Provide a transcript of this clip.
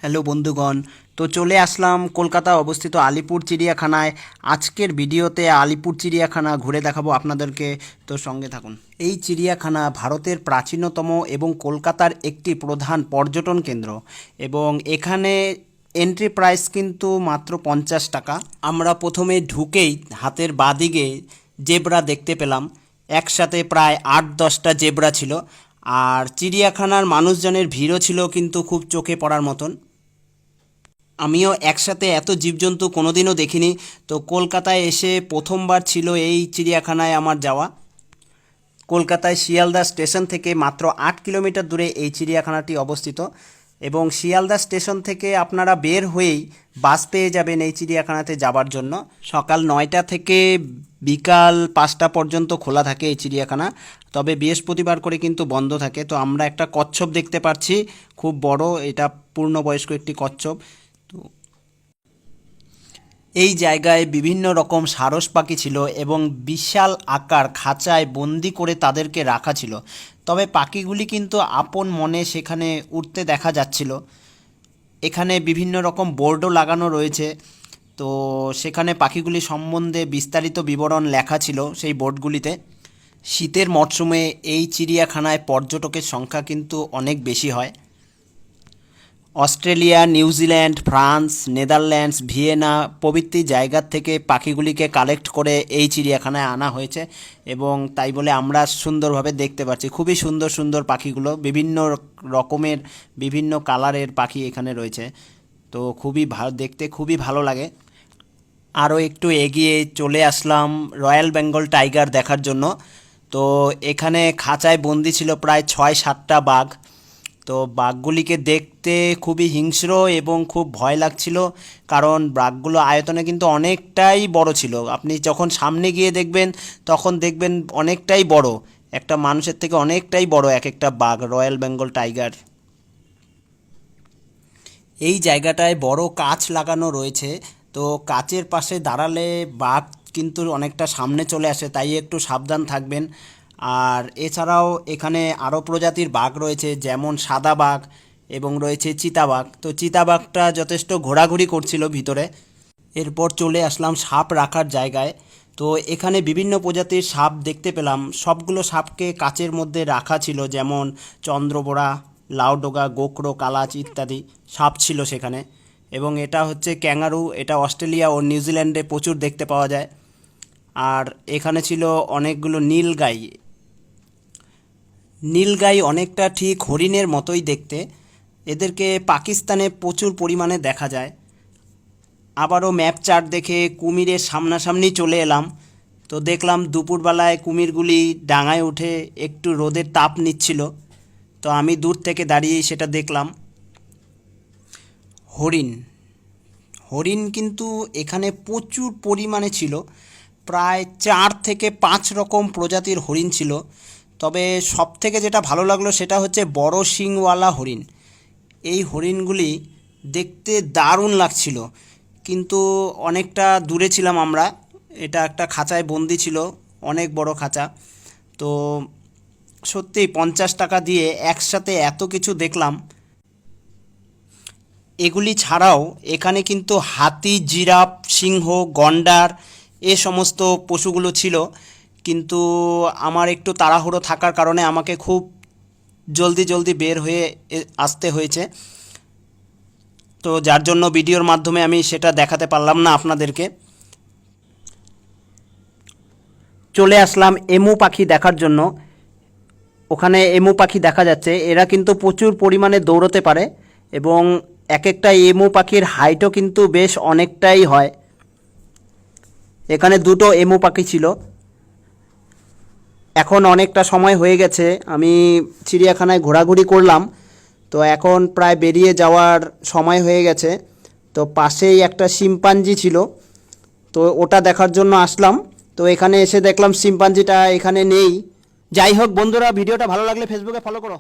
Hello বন্ধুগণ, তো চলে আসলাম কলকাতা অবস্থিত আলিপুর চিড়িয়াখানায়। আজকের ভিডিওতে আলিপুর চিড়িয়াখানা ঘুরে দেখাবো আপনাদেরকে, তো সঙ্গে থাকুন। এই চিড়িয়াখানা ভারতের প্রাচীনতম এবং কলকাতার একটি প্রধান পর্যটন কেন্দ্র এবং এখানে এন্ট্রি প্রাইস কিন্তু মাত্র 50 টাকা। আমরা প্রথমে ঢুকেই হাতের বাঁদিকে জেব্রা দেখতে পেলাম। একসাথে প্রায় 8-10টা জেব্রা ছিল, আর চিড়িয়াখানার মানুষজনের ভিড়ও ছিল কিন্তু খুব চোখে পড়ার মতন। আমিও একসাথে এত জীবজন্তু কোনোদিনও দেখিনি, তো কলকাতায় এসে প্রথমবার ছিল এই চিড়িয়াখানায় আমার যাওয়া। কলকাতায় শিয়ালদা স্টেশন থেকে মাত্র 8 কিলোমিটার দূরে এই চিড়িয়াখানাটি অবস্থিত এবং শিয়ালদা স্টেশন থেকে আপনারা বের হয়েই বাস পেয়ে যাবেন এই চিড়িয়াখানাতে যাবার জন্য। সকাল 9টা থেকে বিকাল 5টা পর্যন্ত খোলা থাকে এই চিড়িয়াখানা, তবে বৃহস্পতিবার করে কিন্তু বন্ধ থাকে। তো আমরা একটা কচ্ছপ দেখতে পাচ্ছি, খুব বড়, এটা পূর্ণবয়স্ক একটি কচ্ছপ। তো এই জায়গায় বিভিন্ন রকম সারস পাখি ছিল এবং বিশাল আকার খাঁচায় বন্দি করে তাদেরকে রাখা ছিল। তবে পাখিগুলি কিন্তু আপন মনে সেখানে উঠতে দেখা যাচ্ছিল। এখানে বিভিন্ন রকম বোর্ডও লাগানো রয়েছে, তো সেখানে পাখিগুলি সম্বন্ধে বিস্তারিত বিবরণ লেখা ছিল সেই বোর্ডগুলিতে। শীতের মরশুমে এই চিড়িয়াখানায় পর্যটকের সংখ্যা কিন্তু অনেক বেশি হয়। Australia, New Zealand, France, Netherlands, Vienna প্রভৃতি জায়গার থেকে পাখিগুলিকে কালেক্ট করে এই চিড়িয়াখানায় আনা হয়েছে এবং তাই বলে আমরা সুন্দরভাবে দেখতে পাচ্ছি। খুবই সুন্দর সুন্দর পাখিগুলো, বিভিন্ন রকমের বিভিন্ন কালারের পাখি এখানে রয়েছে, তো খুবই ভালো দেখতে, খুবই ভালো লাগে। আরও একটু এগিয়ে চলে আসলাম রয়্যাল বেঙ্গল টাইগার দেখার জন্য। তো এখানে খাঁচায় বন্দি ছিল প্রায় 6-7টা বাঘ। তো বাঘগুলিকে দেখতে খুবই হিংস্র এবং খুব ভয় লাগছিল, কারণ বাঘগুলো আয়তনে কিন্তু অনেকটাই বড় ছিল। আপনি যখন সামনে গিয়ে দেখবেন তখন দেখবেন অনেকটাই বড়, একটা মানুষের থেকে অনেকটাই বড় এক একটা বাঘ, রয়্যাল বেঙ্গল টাইগার। এই জায়গাটায় বড় কাঁচ লাগানো রয়েছে, তো কাচের পাশে দাঁড়ালে বাঘ কিন্তু অনেকটা সামনে চলে আসে, তাই একটু সাবধান থাকবেন। আর এছাড়াও এখানে আরও প্রজাতির বাঘ রয়েছে, যেমন সাদা বাঘ এবং রয়েছে চিতাবাঘ। তো চিতাবাঘটা যথেষ্ট ঘোরাঘুরি করছিল ভিতরে। এরপর চলে আসলাম সাপ রাখার জায়গায়। তো এখানে বিভিন্ন প্রজাতির সাপ দেখতে পেলাম, সবগুলো সাপকে কাচের মধ্যে রাখা ছিল, যেমন চন্দ্রবোড়া, লাউডোগা, গোকরো, কালাচ ইত্যাদি সাপ ছিল সেখানে। এবং এটা হচ্ছে ক্যাঙ্গারু, এটা অস্ট্রেলিয়া ও নিউজিল্যান্ডে প্রচুর দেখতে পাওয়া যায়। আর এখানে ছিল অনেকগুলো নীলগাই। নীলগাই অনেকটা ঠিক হরিণের মতোই দেখতে, এদেরকে পাকিস্তানে প্রচুর পরিমাণে দেখা যায়। আবারও ম্যাপ চার্ট দেখে কুমিরের সামনাসামনি চলে এলাম। তো দেখলাম দুপুরবেলায় কুমিরগুলি ডাঙায় উঠে একটু রোদের তাপ নিচ্ছিল, তো আমি দূর থেকে দাঁড়িয়েই সেটা দেখলাম। হরিণ, হরিণ কিন্তু এখানে প্রচুর পরিমাণে ছিল, প্রায় 4 থেকে 5 রকম প্রজাতির হরিণ ছিল। তবে সবথেকে যেটা ভালো লাগলো সেটা হচ্ছে বড় শিংওয়ালা হরিণ। এই হরিণগুলি দেখতে দারুণ লাগছিল, কিন্তু অনেকটা দূরে ছিলাম আমরা, এটা একটা খাঁচায় বন্দি ছিল, অনেক বড় খাঁচা। তো সত্যি 50 টাকা দিয়ে একসাথে এত কিছু দেখলাম। এগুলি ছাড়াও এখানে কিন্তু হাতি, জিরাফ, সিংহ, গন্ডার এ সমস্ত পশুগুলো ছিল, কিন্তু আমার একটু তাড়াহুড়ো থাকার কারণে আমাকে খুব জলদি জলদি বের হয়ে আসতে হয়েছে, তো যার জন্য ভিডিওর মাধ্যমে আমি সেটা দেখাতে পারলাম না আপনাদেরকে। চলে আসলাম এমু পাখি দেখার জন্য। ওখানে এমু পাখি দেখা যাচ্ছে, এরা কিন্তু প্রচুর পরিমাণে দৌড়তে পারে এবং এক একটা এমু পাখির হাইটও কিন্তু বেশ অনেকটাই হয়। এখানে দুটো এমু পাখি ছিল। এখন অনেকটা সময় হয়ে গেছে, আমি চিড়িয়াখানায় ঘোরাঘুরি করলাম, তো এখন প্রায় বেরিয়ে যাওয়ার সময় হয়ে গেছে। তো পাশেই একটা শিম্পাঞ্জি ছিল, তো ওটা দেখার জন্য আসলাম। তো এখানে এসে দেখলাম শিম্পাঞ্জিটা এখানে নেই। যাই হোক বন্ধুরা, ভিডিওটা ভালো লাগলে ফেসবুকে ফলো করো।